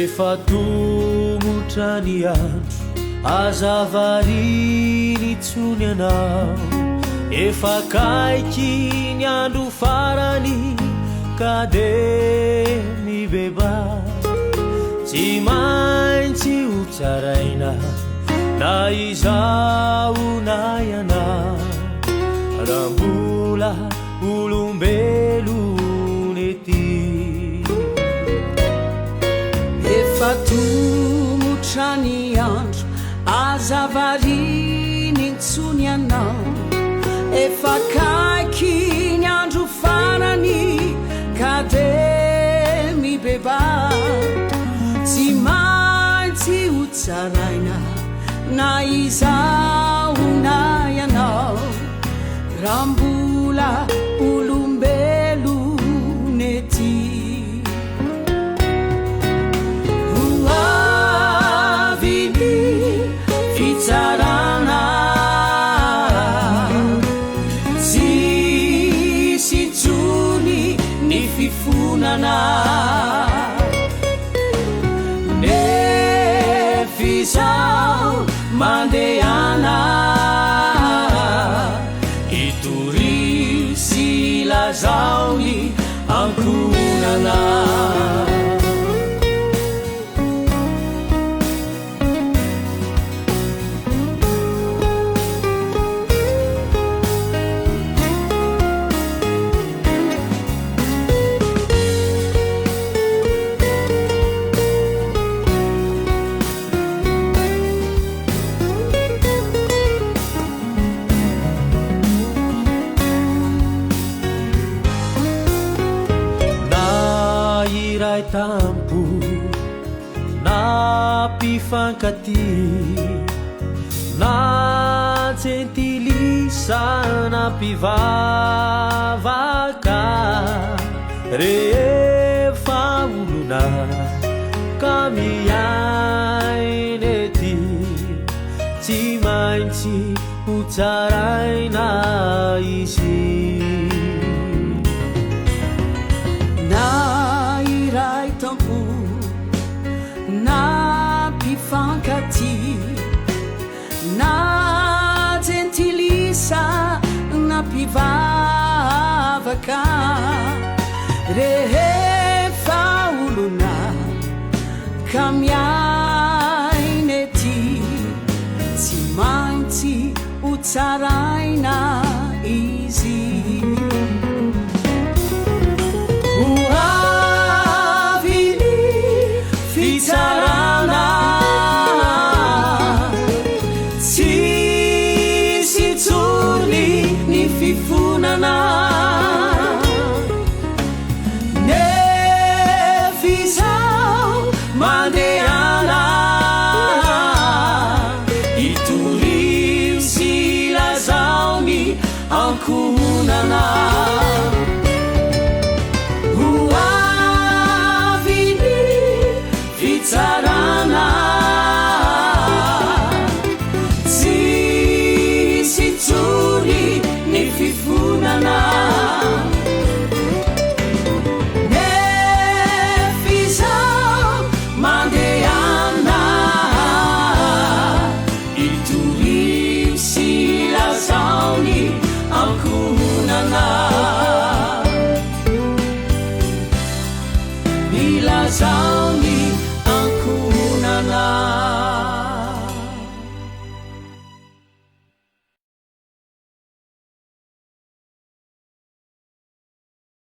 efa tongotra ny andro azavariny tsony anao efa kaiky ny andro farany ka de mibeba tsy maintsy ho tsaraina na izao na ianao raha mbola olombelony ety efa tongotra ny andro azavariny tsony anao efa kaiky ny andro farany ka de mibeba tsy maintsy ho tsaraina na izao na ianao raha mbola olombelony ety hoaviny fitsarana tsisy tsony ny fifonana nefizao mandehana itorisy lazaony ankonana tampo na pifankaty na gentilisa na pivavaka rehefa olona ka miainy ety tsy maintsy ho tsaraina izy na pifankaty na gentilisa na pivavaka rehefa olona ka miainy ety tsy maintsy ho tsaraina izy fitsarana tsisy tsony ny fifonana nefizao mandehana itorio sy lazaony ankonana fitsarana tsisy tsony ny fifonana